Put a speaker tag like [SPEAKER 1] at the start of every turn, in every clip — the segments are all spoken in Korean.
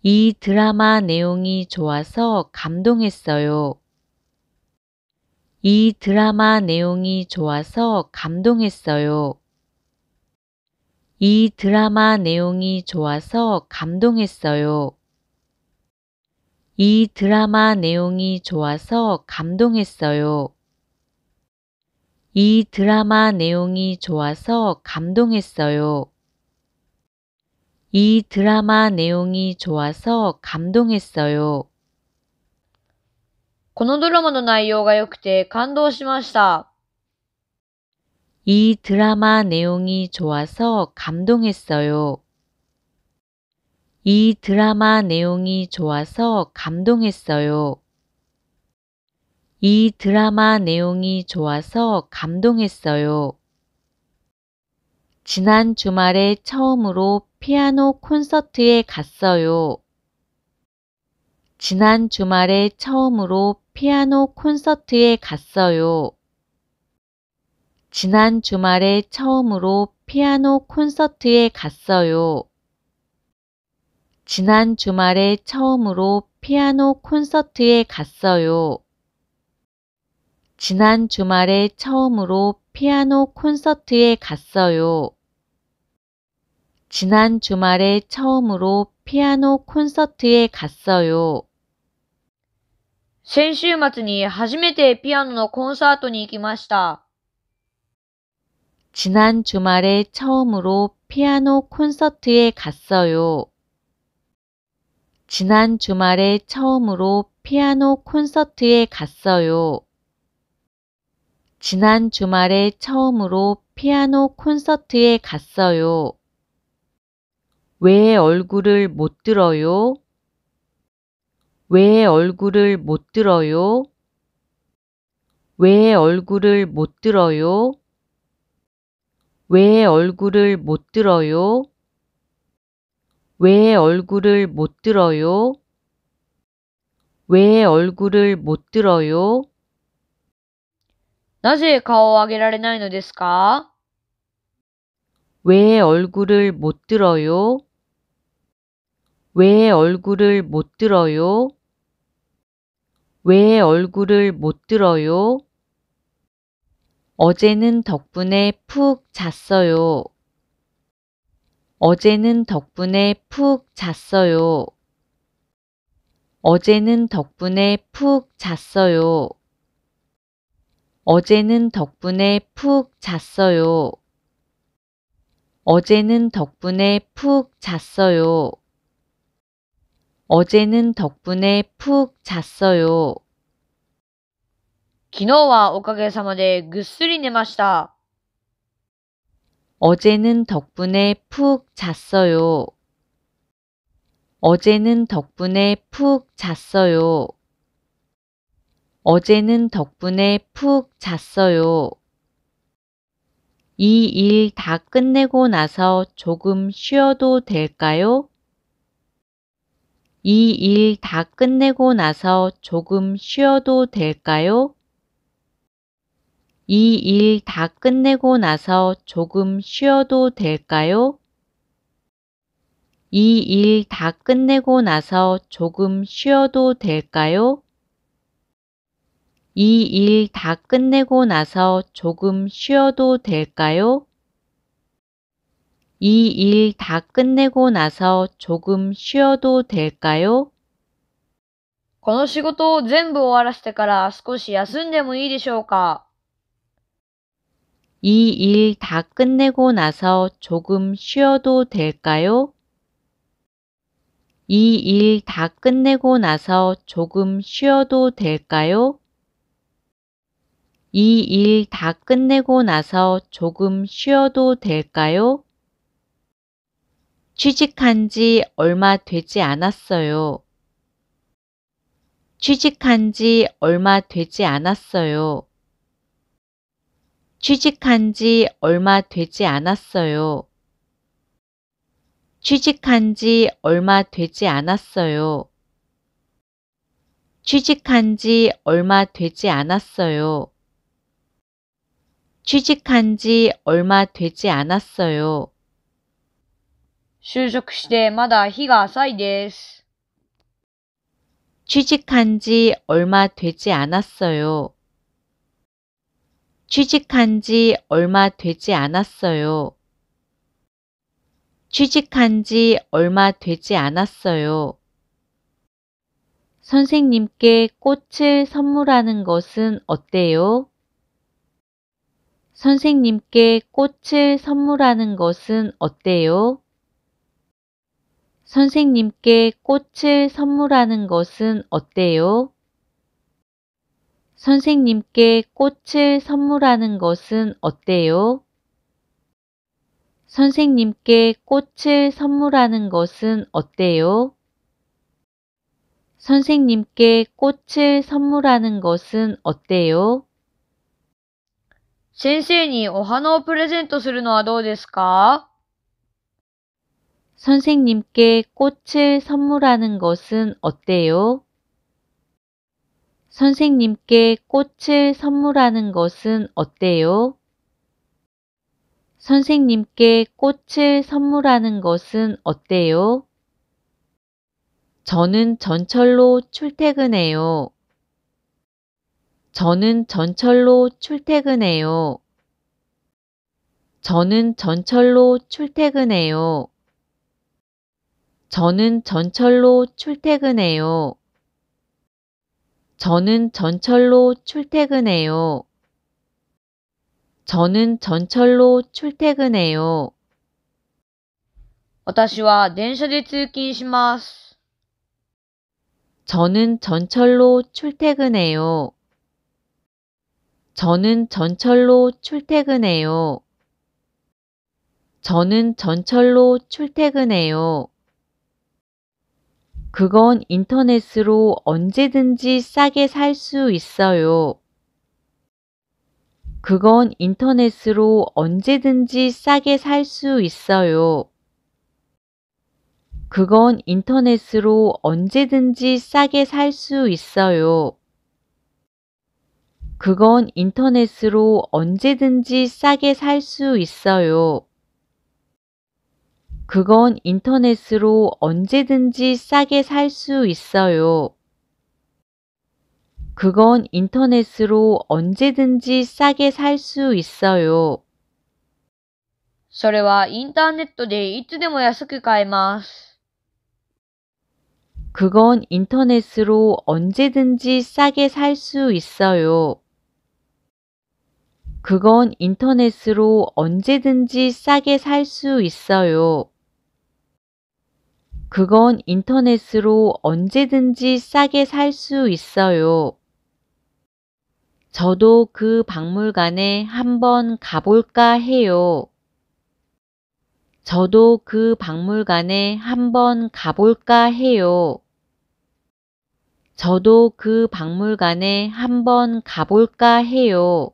[SPEAKER 1] 이 드라마 내용이 좋아서 감동했어요. 이 드라마 내용이 좋아서 감동했어요. 이 드라마 내용이 좋아서 감동했어요. 이 드라마 내용이 좋아서 감동했어요. 이 드라마 내용이 좋아서 감동했어요. 이 드라마 내용이 좋아서 감동했어요.
[SPEAKER 2] このドラマの内容が良くて感動しました。
[SPEAKER 1] 이 드라마 내용이 좋아서 감동했어요. 이 드라마 내용이 좋아서 감동했어요. 이 드라마 내용이 좋아서 감동했어요. 지난 주말에 처음으로 피아노 콘서트에 갔어요. 지난 주말에 처음으로 피아노 콘서트에 갔어요. 지난 주말에 처음으로 피아노 콘서트에 갔어요. 지난 주말에 처음으로 피아노 콘서트에 갔어요. 지난 주말에 처음으로 피아노 콘서트에 갔어요. 지난 주말에 처음으로 피아노 콘서트에 갔어요.
[SPEAKER 2] 先週末に初めてピアノのコンサートに行きました。
[SPEAKER 1] 지난 주말에 처음으로 피아노 콘서트에 갔어요. 지난 주말에 처음으로 피아노 콘서트에 갔어요. 지난 주말에 처음으로 피아노 콘서트에 갔어요. 왜 얼굴을 못 들어요? 왜 얼굴을 못 들어요? 왜 얼굴을 못 들어요? 왜 얼굴을 못 들어요? 왜 얼굴을 못 들어요? 왜 얼굴을 못 들어요?
[SPEAKER 2] なぜ顔を上げられないのですか？
[SPEAKER 1] 왜 얼굴을 못 들어요? 왜 얼굴을 못 들어요? 왜 얼굴을 못 들어요? 어제는 덕분에 푹 잤어요. 어제는 덕분에 푹 잤어요. 어제는 덕분에 푹 잤어요. 어제는 덕분에 푹 잤어요. 어제는 덕분에 푹 잤어요. 어제는 덕분에 푹 잤어요.
[SPEAKER 2] 昨日はおかげさまでぐっすり寝ました。
[SPEAKER 1] 어제는 덕분에 푹 잤어요. 어제는 덕분에 푹 잤어요. 어제는 덕분에 푹 잤어요. 이 일 다 끝내고 나서 조금 쉬어도 될까요? 이 일 다 끝내고 나서 조금 쉬어도 될까요? 이 일 다 끝내고 나서 조금 쉬어도 될까요? 이 일 다 끝내고 나서 조금 쉬어도 될까요? 이 일 다 끝내고 나서 조금 쉬어도 될까요? 이 일 다 끝내고 나서 조금 쉬어도 될까요?
[SPEAKER 2] この仕事を全部終わらせてから少し休んでもいいでしょうか？
[SPEAKER 1] 이 일 다 끝내고 나서 조금 쉬어도 될까요? 이 일 다 끝내고 나서 조금 쉬어도 될까요? 이 일 다 끝내고 나서 조금 쉬어도 될까요? 취직한 지 얼마 되지 않았어요. 취직한 지 얼마 되지 않았어요. 취직한 지 얼마 되지 않았어요. 취직한 지 얼마 되지 않았어요. 취직한 지 얼마 되지 않았어요. 취직한 지 얼마 되지 않았어요.
[SPEAKER 2] 就職してまだ日が浅いです。
[SPEAKER 1] 취직한 지 얼마 되지 않았어요. 취직한 지 얼마 되지 않았어요. 취직한 지 얼마 되지 않았어요. 선생님께 꽃을 선물하는 것은 어때요? 선생님께 꽃을 선물하는 것은 어때요? 선생님께 꽃을 선물하는 것은 어때요? 선생님께 꽃을 선물하는 것은 어때요? 선생님께 꽃을 선물하는 것은 어때요? 선생님께 꽃을 선물하는 것은 어때요?
[SPEAKER 2] 先生にお花をプレゼントするのはどうですか？
[SPEAKER 1] 선생님께 꽃을 선물하는 것은 어때요? 선생님께 꽃을 선물하는 것은 어때요? 선생님께 꽃을 선물하는 것은 어때요? 저는 전철로 출퇴근해요. 저는 전철로 출퇴근해요. 저는 전철로 출퇴근해요. 저는 전철로 출퇴근해요. 저는 전철로 출퇴근해요. 저는 전철로 출퇴근해요.
[SPEAKER 2] 私は電車で通勤します。
[SPEAKER 1] 저는 전철로 출퇴근해요. 저는 전철로 출퇴근해요. 저는 전철로 출퇴근해요. 그건 인터넷으로 언제든지 싸게 살 수 있어요. 그건 인터넷으로 언제든지 싸게 살 수 있어요. 그건 인터넷으로 언제든지 싸게 살 수 있어요. 그건 인터넷으로 언제든지 싸게 살 수 있어요. 그건 인터넷으로 언제든지 싸게 살 수 있어요. 그건 인터넷으로 언제든지 싸게 살 수 있어요.
[SPEAKER 2] それはインターネットでいつでも安く買えます。
[SPEAKER 1] 그건 인터넷으로 언제든지 싸게 살 수 있어요. 그건 인터넷으로 언제든지 싸게 살 수 있어요. 그건 인터넷으로 언제든지 싸게 살 수 있어요. 저도 그 박물관에 한번 가볼까 해요. 저도 그 박물관에 한번 가볼까 해요. 저도 그 박물관에 한번 가볼까 해요.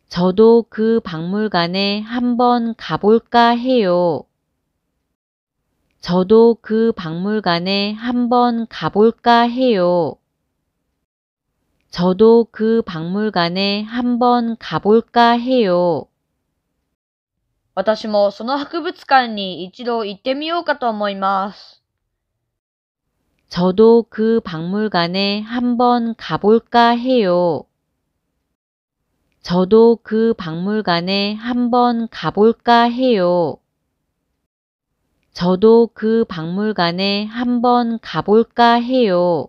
[SPEAKER 1] 저도 그 박물관에 한번 가볼까 해요. 저도 그 박물관에 한번 가볼까 해요. 저도 그 박물관에 한번 가볼까 해요.
[SPEAKER 2] 私もその博物館に一度行ってみようかと思います。
[SPEAKER 1] 저도 그 박물관에 한번 가볼까 해요. 저도 그 박물관에 한번 가볼까 해요. 저도 그 박물관에 한번 가볼까 해요.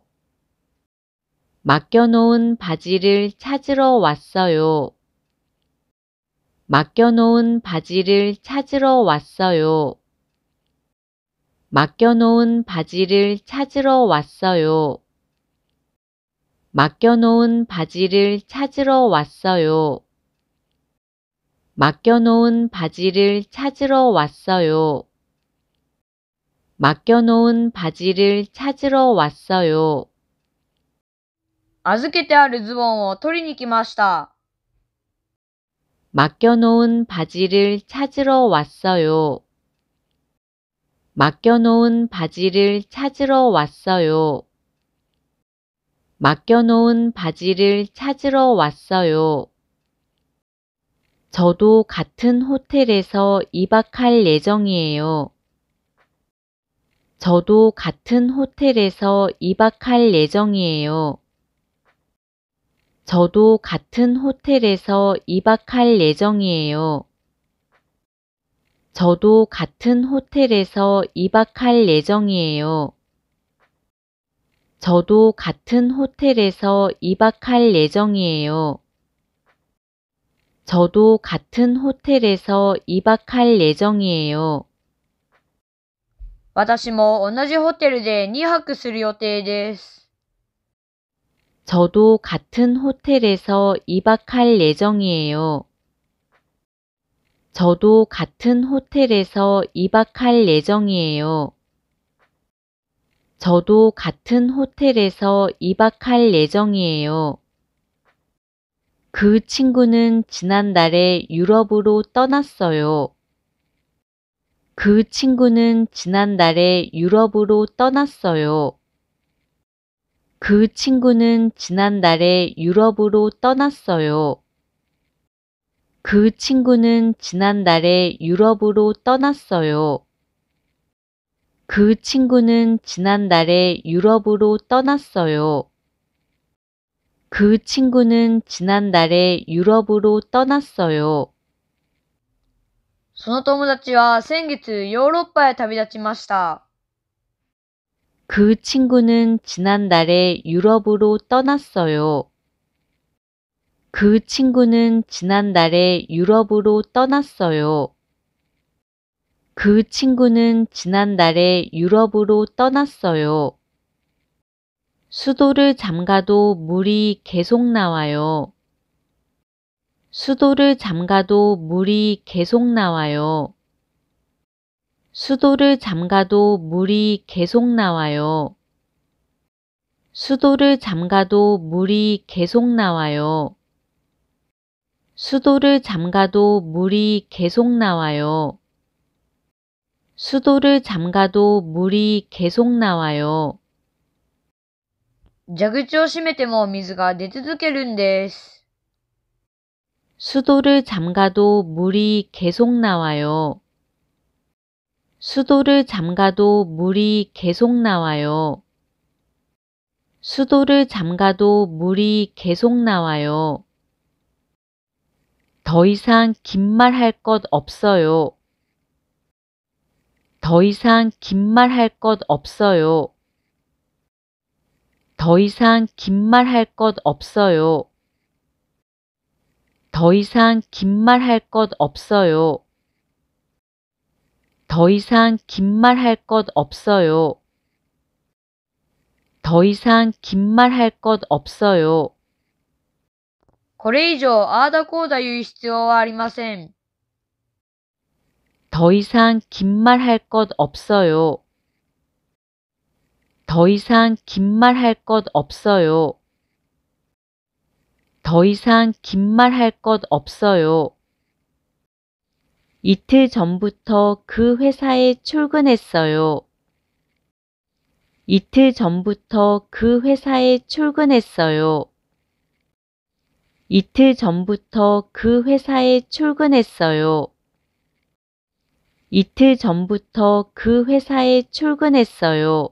[SPEAKER 1] 맡겨놓은 바지를 찾으러 왔어요. 맡겨놓은 바지를 찾으러 왔어요. 맡겨놓은 바지를 찾으러 왔어요. 맡겨놓은 바지를 찾으러 왔어요. 맡겨놓은 바지를 찾으러 왔어요. 맡겨놓은 바지를 찾으러 왔어요.
[SPEAKER 2] 預けてあるズボンを取りに来ました。
[SPEAKER 1] 맡겨놓은 바지를 찾으러 왔어요. 맡겨놓은 바지를 찾으러 왔어요. 맡겨놓은 바지를 찾으러 왔어요. 저도 같은 호텔에서 2박 할 예정이에요. 저도 같은 호텔에서 2박할 예정이에요. 저도 같은 호텔에서 2박할 예정이에요. 저도 같은 호텔에서 2박할 예정이에요. 저도 같은 호텔에서 2박할 예정이에요. 저도 같은 호텔에서 2박할 예정이에요.
[SPEAKER 2] 私も同じホテルで2泊する予定です。
[SPEAKER 1] 저도 같은 호텔에서 2박할 예정이에요. 저도 같은 호텔에서 2박할 예정이에요. 저도 같은 호텔에서 2박할 예정이에요. 그 친구는 지난달에 유럽으로 떠났어요. 그 친구는 지난달에 유럽으로 떠났어요. 그 친구는 지난달에 유럽으로 떠났어요. 그 친구는 지난달에 유럽으로 떠났어요. 그 친구는 지난달에 유럽으로 떠났어요. 그 친구는 지난달에 유럽으로 떠났어요.
[SPEAKER 2] その友達は先月ヨーロッパへ旅立ちました。
[SPEAKER 1] 그 친구는 지난달에 유럽으로 떠났어요. 그 친구는 지난달에 유럽으로 떠났어요. 그 친구는 지난달에 유럽으로 떠났어요. 수도를 잠가도 물이 계속 나와요. 수도를 잠가도 물이 계속 나와요. 수도를 잠가도 물이 계속 나와요. 수도를 잠가도 물이 계속 나와요. 수도를 잠가도 물이 계속 나와요. 수도를 잠가도 물이 계속 나와요.
[SPEAKER 2] 蛇口を閉めても水が出続けるんです。
[SPEAKER 1] 수도를 잠가도 물이 계속 나와요. 수도를 잠가도 물이 계속 나와요. 수도를 잠가도 물이 계속 나와요. 더 이상 긴 말 할 것 없어요. 더 이상 긴 말 할 것 없어요. 더 이상 긴 말 할 것 없어요. 더 이상 긴 말 할 것 없어요. 더 이상 긴 말 할 것 없어요. 더 이상 긴 말 할 것 없어요.
[SPEAKER 2] これ以上ああだこうだ言う必要はありません。
[SPEAKER 1] 더 이상 긴 말 할 것 없어요. 더 이상 긴 말 할 것 없어요. 더 이상 긴 말 할 것 없어요. 이틀 전부터 그 회사에 출근했어요. 이틀 전부터 그 회사에 출근했어요. 이틀 전부터 그 회사에 출근했어요. 이틀 전부터 그 회사에 출근했어요.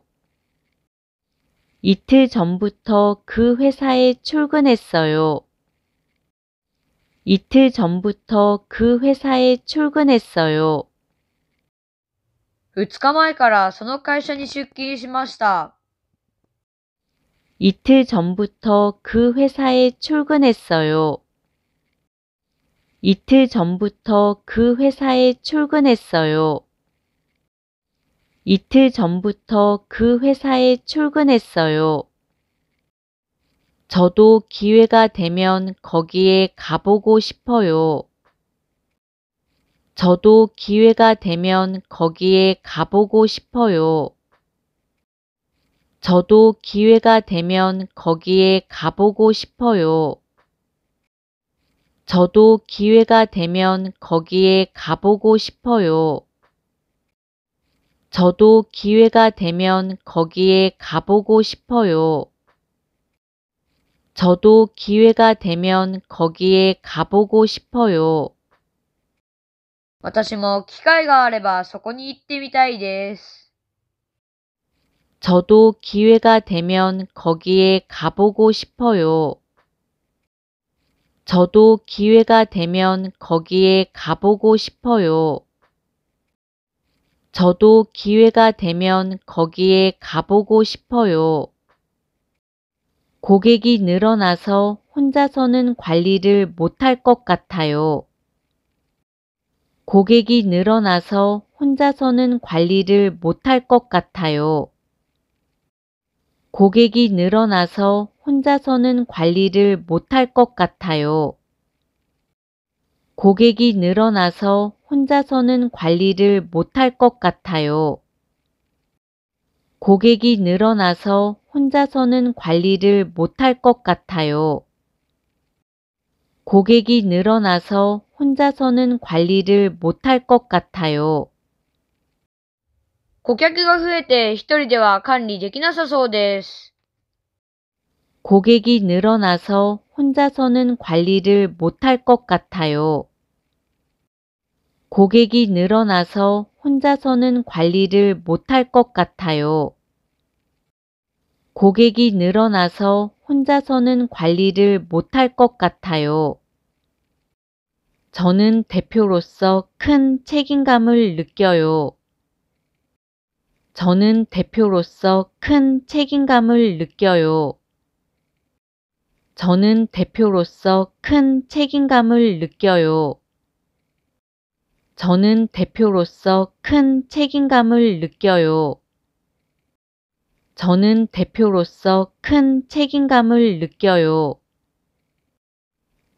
[SPEAKER 1] 이틀 전부터 그 회사에 출근했어요. 이틀 전부터 그 회사에 출근했어요.
[SPEAKER 2] 2日前からその会社に出勤しました。
[SPEAKER 1] 이틀 전부터 그 회사에 출근했어요. 이틀 전부터 그 회사에 출근했어요. 이틀 전부터 그 회사에 출근했어요. 저도 기회가 되면 거기에 가보고 싶어요. 저도 기회가 되면 거기에 가보고 싶어요. 저도 기회가 되면 거기에 가보고 싶어요. 저도 기회가 되면 거기에 가보고 싶어요. 저도 기회가 되면 거기에 가보고 싶어요. 저도 기회가 되면 거기에 가보고 싶어요.
[SPEAKER 2] 私も機会があればそこに行ってみたいです。
[SPEAKER 1] 저도 기회가 되면 거기에 가보고 싶어요. 저도 기회가 되면 거기에 가보고 싶어요. 저도 기회가 되면 거기에 가보고 싶어요. 고객이 늘어나서 혼자서는 관리를 못할 것 같아요. 고객이 늘어나서 혼자서는 관리를 못할 것 같아요. 고객이 늘어나서 혼자서는 관리를 못할 것 같아요. 고객이 늘어나서 혼자서는 관리를 못할 것 같아요. 고객이 늘어나서 혼자서는 관리를 못할 것 같아요. 고객이 늘어나서 혼자서는 관리를 못할 것 같아요.
[SPEAKER 2] 顧客が増えて一人では管理できなさそうです。
[SPEAKER 1] 고객이 늘어나서 혼자서는 관리를 못할 것 같아요. 고객이 늘어나서 혼자서는 관리를 못할 것 같아요. 고객이 늘어나서 혼자서는 관리를 못할 것 같아요. 저는 대표로서 큰 책임감을 느껴요. 저는 대표로서 큰 책임감을 느껴요. 저는 대표로서 큰 책임감을 느껴요. 저는 대표로서 큰 책임감을 느껴요. 저는 대표로서 큰 책임감을 느껴요.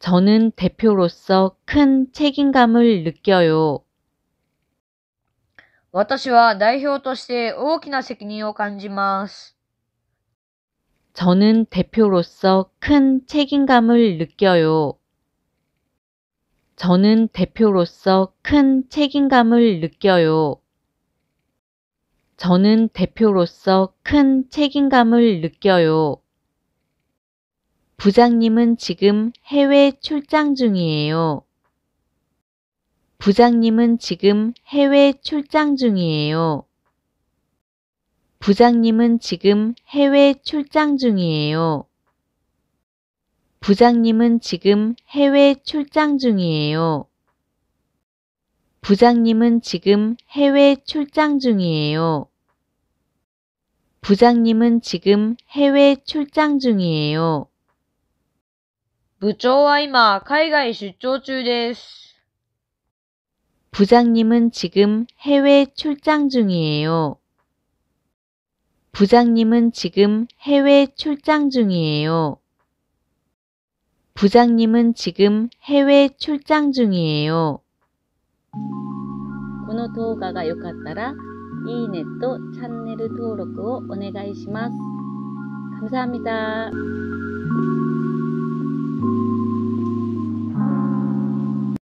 [SPEAKER 1] 저는 대표로서 큰 책임감을 느껴요.
[SPEAKER 2] 私は代表として大きな責任を感じます。
[SPEAKER 1] 저는 대표로서 큰 책임감을 느껴요. 저는 대표로서 큰 책임감을 느껴요. 저는 대표로서 큰 책임감을 느껴요. 부장님은 지금 해외 출장 중이에요. 부장님은 지금 해외 출장 중이에요. 부장님은 지금 해외 출장 중이에요. 부장님은 지금 해외 출장 중이에요. 부장님은 지금 해외 출장 중이에요. 부장님은 지금 해외 출장 중이에요.
[SPEAKER 2] 部長は今海外出張中です。
[SPEAKER 1] 부장님은 지금 해외 출장 중이에요. 부장님은 지금 해외 출장 중이에요. 부장님은 지금 해외 출장 중이에요. この動画が良かったら、いいねとチャンネル登録をお願いします。감사합니다.